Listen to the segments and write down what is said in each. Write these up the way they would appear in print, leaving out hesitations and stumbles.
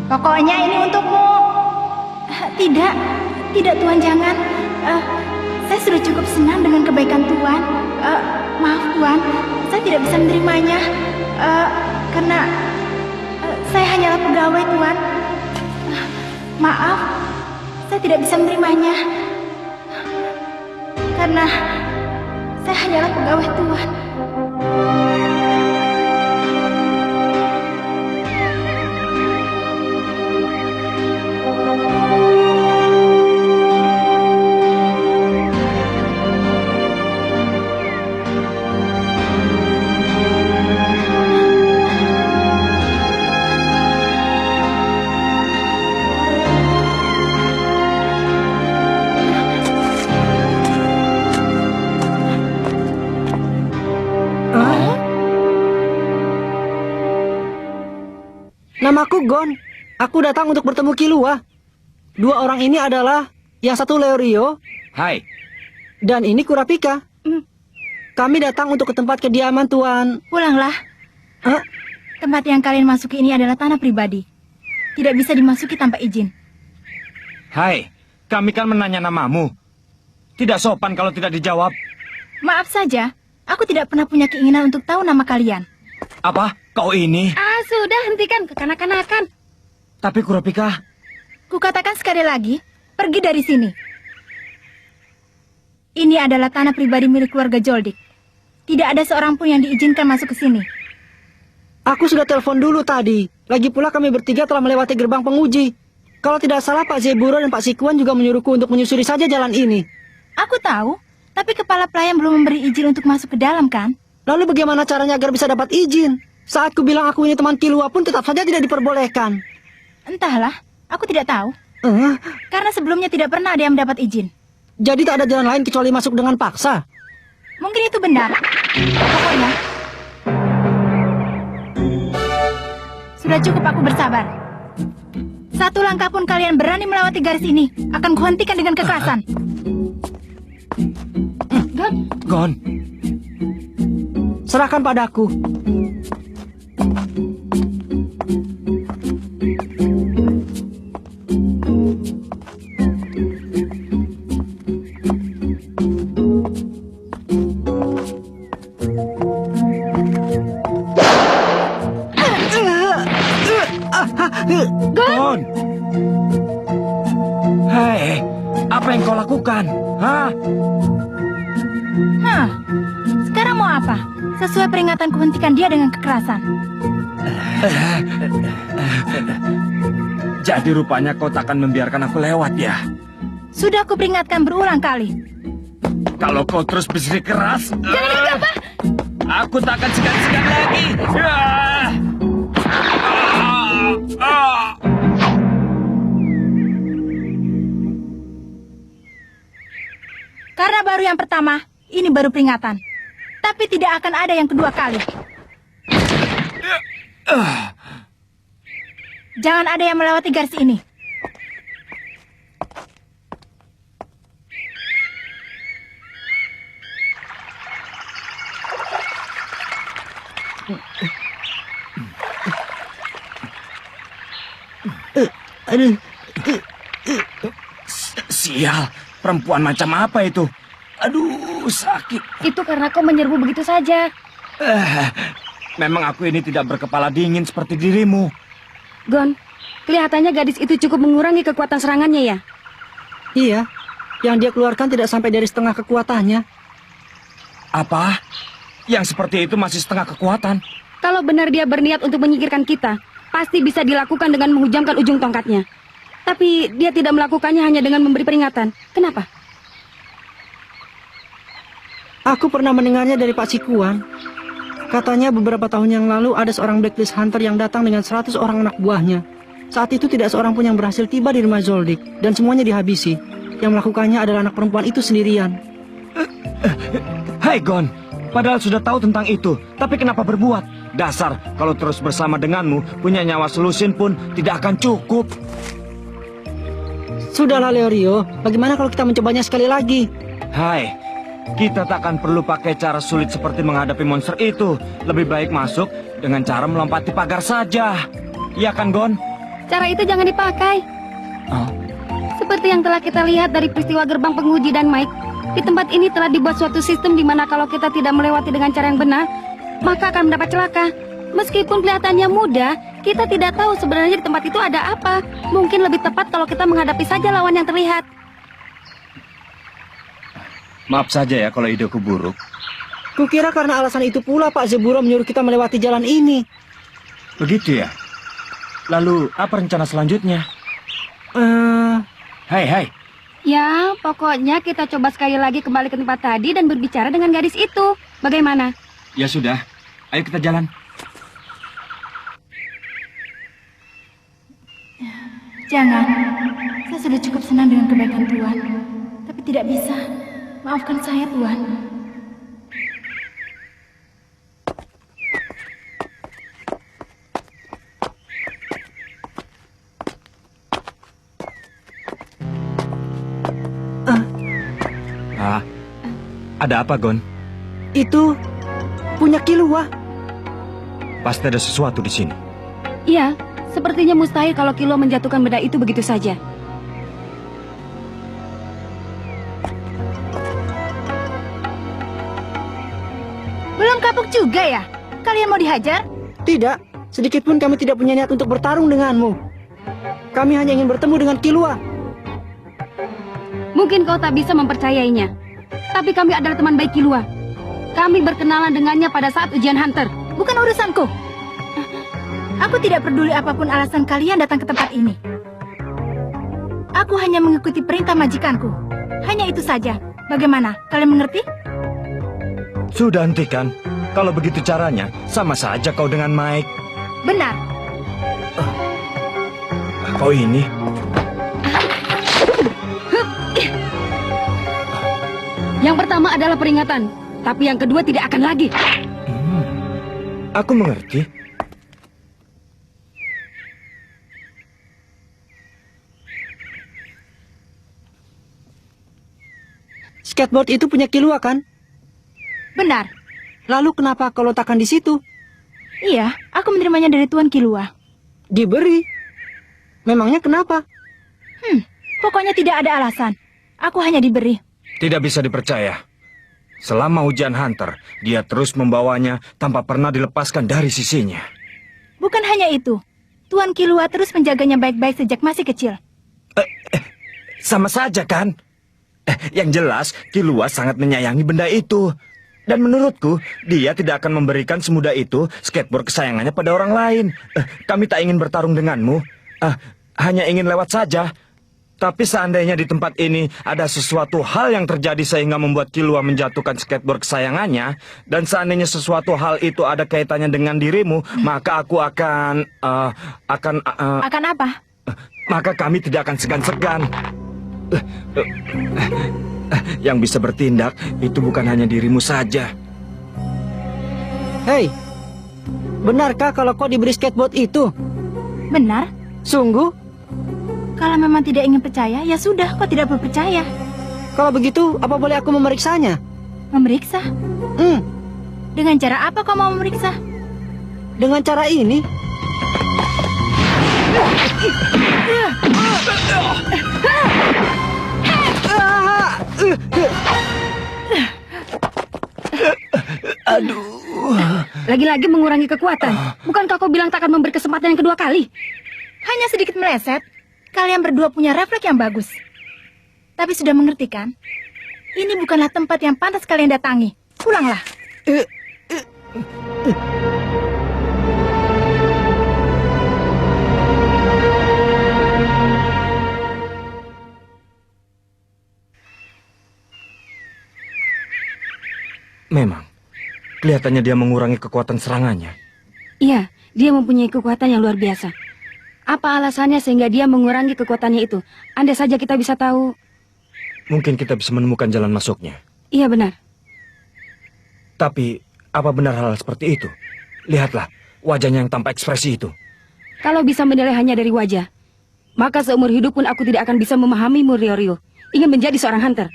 Pokoknya ini untukmu. Tidak, tidak Tuan, jangan. Saya sudah cukup senang dengan kebaikan Tuan. Maaf Tuan, saya tidak bisa menerimanya. Karena saya hanyalah pegawai Tuan. Maaf, saya tidak bisa menerimanya. Karena saya hanyalah pegawai Tuan. Namaku Gon. Aku datang untuk bertemu Killua. Dua orang ini adalah yang satu Leorio. Hai. Dan ini Kurapika. Kami datang untuk ke tempat kediaman Tuan. Pulanglah. Tempat yang kalian masuki ini adalah tanah pribadi. Tidak bisa dimasuki tanpa izin. Hai, kami kan menanya namamu. Tidak sopan kalau tidak dijawab. Maaf saja, aku tidak pernah punya keinginan untuk tahu nama kalian. Apa? Kau ini? Sudah, hentikan kekanak-kanakan. Tapi Kurapika... Kukatakan sekali lagi, pergi dari sini. Ini adalah tanah pribadi milik keluarga Joldik. Tidak ada seorang pun yang diizinkan masuk ke sini. Aku sudah telepon dulu tadi. Lagi pula kami bertiga telah melewati gerbang penguji. Kalau tidak salah Pak Zeburo dan Pak Sikuan juga menyuruhku untuk menyusuri saja jalan ini. Aku tahu, tapi kepala pelayan belum memberi izin untuk masuk ke dalam, kan? Lalu bagaimana caranya agar bisa dapat izin? Saat ku bilang aku ini teman Killua pun tetap saja tidak diperbolehkan. Entahlah, aku tidak tahu. Karena sebelumnya tidak pernah ada yang mendapat izin. Jadi tak ada jalan lain kecuali masuk dengan paksa? Mungkin itu benar. Pokoknya, sudah cukup aku bersabar. Satu langkah pun kalian berani melewati garis ini, akan kuhentikan dengan kekerasan. Gon. Serahkan padaku. Gon. Hei, apa yang kau lakukan? Sekarang mau apa? Sesuai peringatan kuhentikan dia dengan kekerasan. Jadi rupanya kau takkan membiarkan aku lewat ya? Sudah aku peringatkan berulang kali. Kalau kau terus bersih keras, Jangan gegabah! Aku tak akan segan-segan lagi. Karena baru yang pertama, ini baru peringatan. Tapi tidak akan ada yang kedua kali. Jangan ada yang melewati garis ini. Sial, perempuan macam apa itu? Aduh, sakit. Itu karena kau menyerbu begitu saja. Memang aku ini tidak berkepala dingin seperti dirimu. Gon, kelihatannya gadis itu cukup mengurangi kekuatan serangannya ya? Iya, yang dia keluarkan tidak sampai dari setengah kekuatannya. Apa? Yang seperti itu masih setengah kekuatan? Kalau benar dia berniat untuk menyingkirkan kita, pasti bisa dilakukan dengan menghujamkan ujung tongkatnya. Tapi dia tidak melakukannya hanya dengan memberi peringatan. Kenapa? Aku pernah mendengarnya dari Pak Sikuan. Katanya beberapa tahun yang lalu ada seorang blacklist hunter yang datang dengan 100 orang anak buahnya. Saat itu tidak seorang pun yang berhasil tiba di rumah Zoldyck, dan semuanya dihabisi. Yang melakukannya adalah anak perempuan itu sendirian. Hai Gon, padahal sudah tahu tentang itu, tapi kenapa berbuat? Dasar, kalau terus bersama denganmu, punya nyawa selusin pun tidak akan cukup. Sudahlah Leorio, bagaimana kalau kita mencobanya sekali lagi? Hai, kita tak akan perlu pakai cara sulit seperti menghadapi monster itu. Lebih baik masuk dengan cara melompati pagar saja. Iya kan, Gon? Cara itu jangan dipakai. Oh. Seperti yang telah kita lihat dari peristiwa gerbang penguji dan Mike, di tempat ini telah dibuat suatu sistem di mana kalau kita tidak melewati dengan cara yang benar, maka akan mendapat celaka. Meskipun kelihatannya mudah, kita tidak tahu sebenarnya di tempat itu ada apa. Mungkin lebih tepat kalau kita menghadapi saja lawan yang terlihat. Maaf saja ya kalau ideku buruk. Kukira karena alasan itu pula Pak Zeburo menyuruh kita melewati jalan ini. Begitu ya? Lalu apa rencana selanjutnya? Hai. Ya, pokoknya kita coba sekali lagi kembali ke tempat tadi dan berbicara dengan gadis itu. Bagaimana? Ya sudah, ayo kita jalan. Jangan. Saya sudah cukup senang dengan kebaikan Tuan. Tapi tidak bisa. Maafkan saya, Tuan. Ada apa, Gon? Itu punya Killua. Pasti ada sesuatu di sini. Iya, sepertinya mustahil kalau Killua menjatuhkan benda itu begitu saja. Belum kapok juga ya? Kalian mau dihajar? Tidak, sedikit pun kami tidak punya niat untuk bertarung denganmu. Kami hanya ingin bertemu dengan Killua. Mungkin kau tak bisa mempercayainya. Tapi kami adalah teman baik Killua. Kami berkenalan dengannya pada saat ujian Hunter. Bukan urusanku. Aku tidak peduli apapun alasan kalian datang ke tempat ini. Aku hanya mengikuti perintah majikanku. Hanya itu saja. Bagaimana? Kalian mengerti? Sudah hentikan. Kalau begitu caranya, sama saja kau dengan Mike. Benar. Kau ini... Yang pertama adalah peringatan, tapi yang kedua tidak akan lagi. Aku mengerti. Skateboard itu punya Killua kan? Benar. Lalu kenapa kau letakkan di situ? Iya, aku menerimanya dari Tuan Killua. Diberi. Memangnya kenapa? Pokoknya tidak ada alasan. Aku hanya diberi. Tidak bisa dipercaya. Selama ujian Hunter, dia terus membawanya tanpa pernah dilepaskan dari sisinya. Bukan hanya itu. Tuan Killua terus menjaganya baik-baik sejak masih kecil. Sama saja kan? Yang jelas, Killua sangat menyayangi benda itu. Dan menurutku, dia tidak akan memberikan semudah itu skateboard kesayangannya pada orang lain. Kami tak ingin bertarung denganmu. Hanya ingin lewat saja. Tapi seandainya di tempat ini ada sesuatu hal yang terjadi sehingga membuat Killua menjatuhkan skateboard kesayangannya, dan seandainya sesuatu hal itu ada kaitannya dengan dirimu, maka aku akan Akan apa? maka kami tidak akan segan-segan. Yang bisa bertindak itu bukan hanya dirimu saja. Hei, benarkah kalau kau diberi skateboard itu? Benar. Sungguh? Kalau memang tidak ingin percaya, ya sudah, kau tidak perlu percaya. Kalau begitu, apa boleh aku memeriksanya? Memeriksa? Dengan cara apa kau mau memeriksa? Dengan cara ini? Lagi-lagi mengurangi kekuatan. Bukankah kau bilang tak akan memberi kesempatan yang kedua kali? Hanya sedikit meleset. Kalian berdua punya refleks yang bagus. Tapi sudah mengerti kan? Ini bukanlah tempat yang pantas kalian datangi. Pulanglah. Memang, kelihatannya dia mengurangi kekuatan serangannya. Iya, dia mempunyai kekuatan yang luar biasa. Apa alasannya sehingga dia mengurangi kekuatannya itu? Andai saja kita bisa tahu. Mungkin kita bisa menemukan jalan masuknya. Iya benar. Tapi, apa benar hal seperti itu? Lihatlah, wajahnya yang tanpa ekspresi itu. Kalau bisa menilai hanya dari wajah, maka seumur hidup pun aku tidak akan bisa memahamimu, Ryo. Ingin menjadi seorang hunter.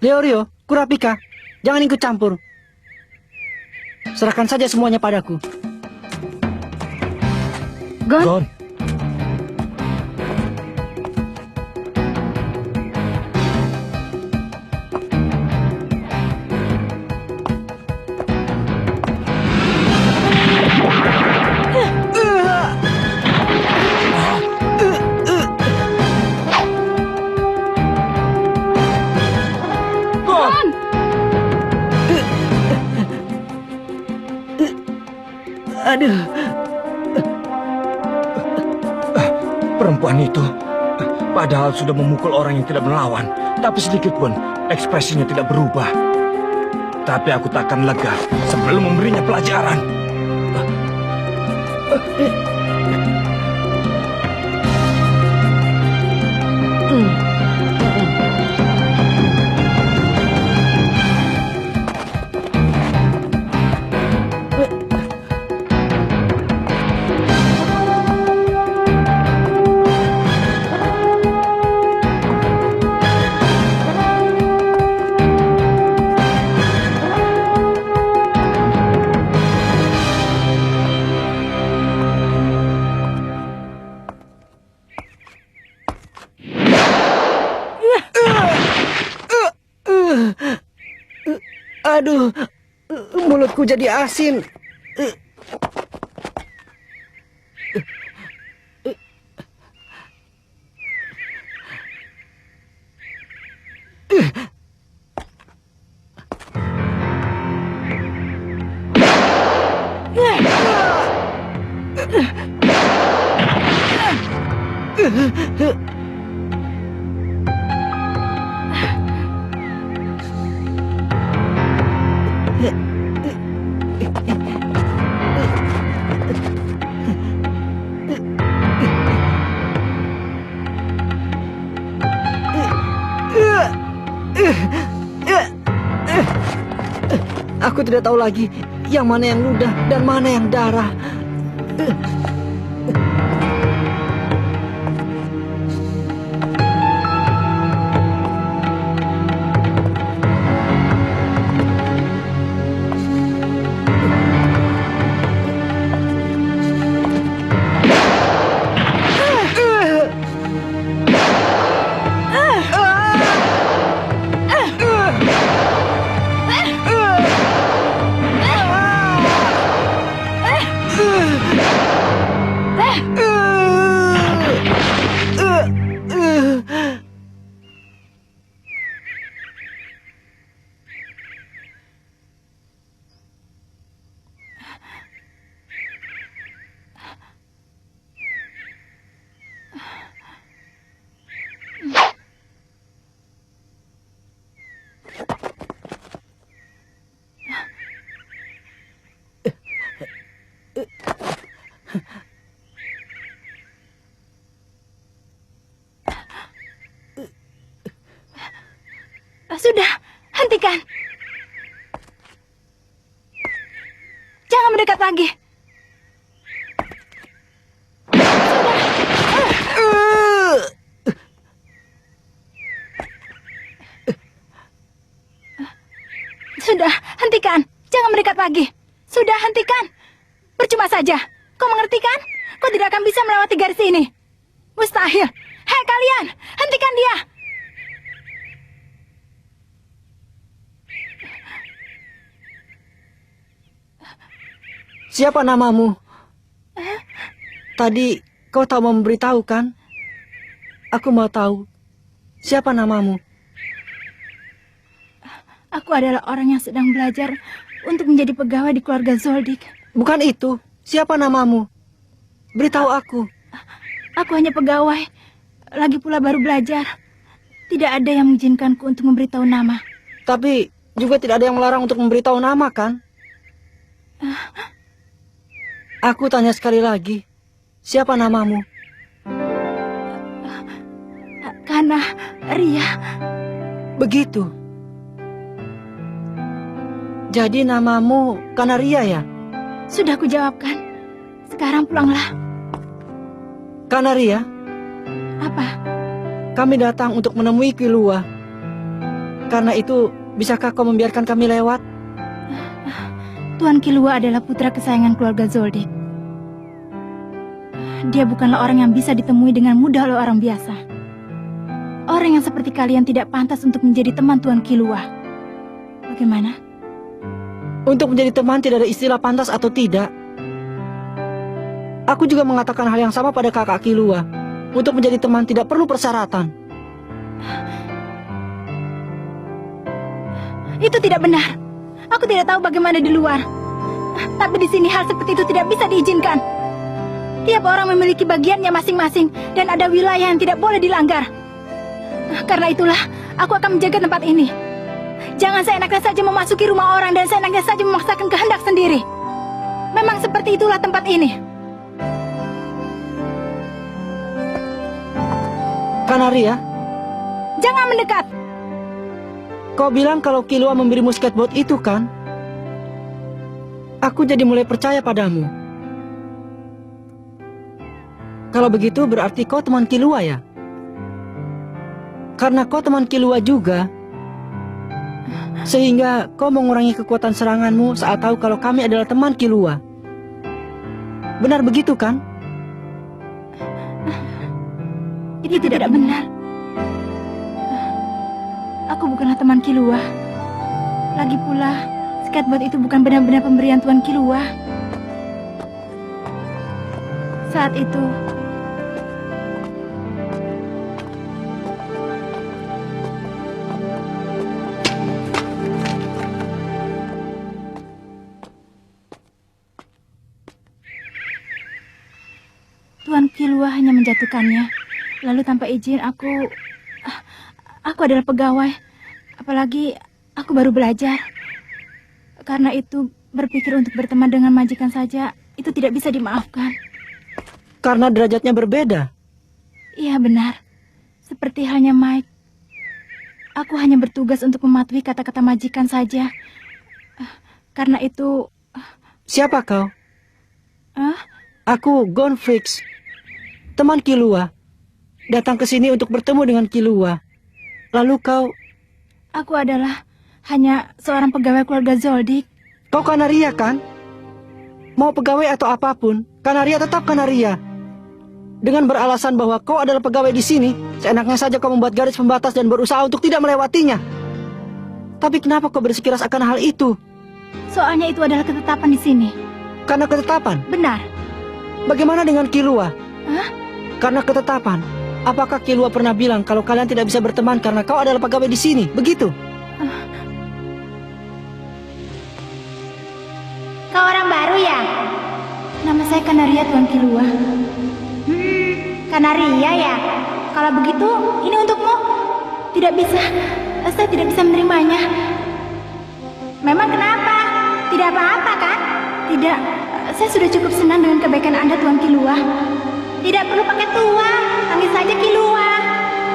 Ryo, Kurapika, jangan ikut campur. Serahkan saja semuanya padaku. Gon, Gon, Gon, Aduh, perempuan itu padahal sudah memukul orang yang tidak melawan, tapi sedikit pun ekspresinya tidak berubah. Tapi aku takkan lega sebelum memberinya pelajaran. aduh, mulutku jadi asin. Aku tidak tahu lagi yang mana yang ludah dan mana yang darah. Sudah, hentikan. Jangan mendekat lagi. Sudah, hentikan. Jangan mendekat lagi. Sudah, hentikan. Percuma saja. Kau mengerti kan? Kau tidak akan bisa melewati garis ini. Mustahil. Hei kalian, hentikan dia. Siapa namamu? Tadi kau tak mau memberitahu kan? Aku mau tahu. Siapa namamu? Aku adalah orang yang sedang belajar untuk menjadi pegawai di keluarga Zoldyck. Bukan itu. Siapa namamu? Beritahu aku. Aku hanya pegawai. Lagi pula baru belajar. Tidak ada yang mengizinkanku untuk memberitahu nama. Tapi juga tidak ada yang melarang untuk memberitahu nama kan? Aku tanya sekali lagi. Siapa namamu? Kana Ria. Begitu. Jadi namamu Kanaria ya? Sudah kujawabkan. Sekarang pulanglah. Kanaria, Apa? kami datang untuk menemui Kilua. Karena itu, bisakah kau membiarkan kami lewat? Tuan Kilua adalah putra kesayangan keluarga Zoldyck. Dia bukanlah orang yang bisa ditemui dengan mudah oleh orang biasa. Orang yang seperti kalian tidak pantas untuk menjadi teman Tuan Kilua. Bagaimana? Untuk menjadi teman tidak ada istilah pantas atau tidak. Aku juga mengatakan hal yang sama pada kakak Kilua. Untuk menjadi teman tidak perlu persyaratan. Itu tidak benar. Aku tidak tahu bagaimana di luar. Tapi di sini hal seperti itu tidak bisa diizinkan. Tiap orang memiliki bagiannya masing-masing dan ada wilayah yang tidak boleh dilanggar. Karena itulah, aku akan menjaga tempat ini. Jangan seenaknya saja memasuki rumah orang dan seenaknya saja memaksakan kehendak sendiri. Memang seperti itulah tempat ini. Kanaria, Jangan mendekat. kau bilang kalau Kilua memberimu skateboard itu kan? Aku jadi mulai percaya padamu. Kalau begitu berarti kau teman Kilua ya? Karena kau teman Kilua juga, sehingga kau mengurangi kekuatan seranganmu saat tahu kalau kami adalah teman Kilua. Benar begitu kan? Itu tidak benar. Aku bukanlah teman Kilua. Lagi pula, skateboard itu bukan benar-benar pemberian Tuan Kilua. Saat itu, Tuan Kilua hanya menjatuhkannya. Lalu tanpa izin aku adalah pegawai. Apalagi aku baru belajar. Karena itu berpikir untuk berteman dengan majikan saja itu tidak bisa dimaafkan. Karena derajatnya berbeda. Iya benar. Seperti halnya Mike. Aku hanya bertugas untuk mematuhi kata-kata majikan saja. Karena itu... Siapa kau? Ah? Aku Gonfrix, teman Kilua. Datang ke sini untuk bertemu dengan Kilua. Lalu kau... Aku adalah hanya seorang pegawai keluarga Zoldyck. Kau Kanaria kan? Mau pegawai atau apapun, Kanaria tetap Kanaria. Dengan beralasan bahwa kau adalah pegawai di sini, seenaknya saja kau membuat garis pembatas dan berusaha untuk tidak melewatinya. Tapi kenapa kau bersikeras akan hal itu? Soalnya itu adalah ketetapan di sini. Karena ketetapan? Benar. Bagaimana dengan Kilua? Hah? Karena ketetapan. Apakah Kilua pernah bilang kalau kalian tidak bisa berteman karena kau adalah pegawai di sini? Begitu? Kau orang baru ya? Nama saya Kanaria, Tuan Kilua. Kanaria ya? Kalau begitu, ini untukmu. Tidak bisa. Saya tidak bisa menerimanya. Memang kenapa? Tidak apa-apa kan? Tidak. Saya sudah cukup senang dengan kebaikan Anda, Tuan Kilua. Tidak perlu pakai tua. Panggil saja Kilua.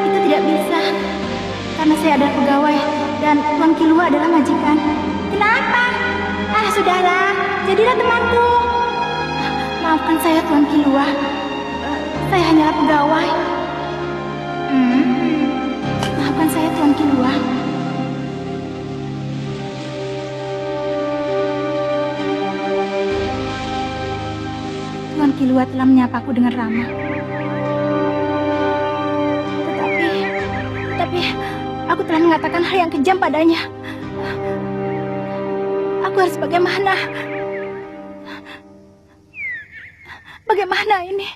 Itu tidak bisa. Karena saya adalah pegawai dan Tuan Kilua adalah majikan. Kenapa? Sudahlah. Jadilah temanku. Maafkan saya, Tuan Kilua. Saya hanyalah pegawai. Maafkan saya, Tuan Kilua. Tuan Kilua telah menyapaku dengan ramah. Tetapi aku telah mengatakan hal yang kejam padanya. Aku harus bagaimana? Bagaimana ini?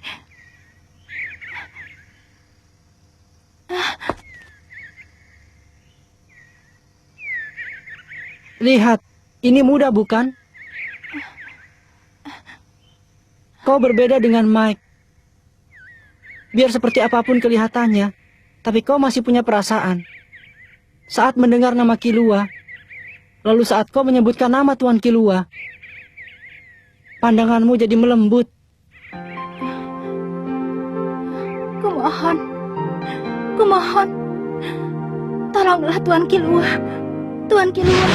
Lihat, ini mudah bukan? Kau berbeda dengan Mike. Biar seperti apapun kelihatannya, tapi kau masih punya perasaan. Saat mendengar nama Kilua, lalu saat kau menyebutkan nama Tuan Kilua, pandanganmu jadi melembut. Kumohon, tolonglah Tuan Kilua. Tuan Kilua.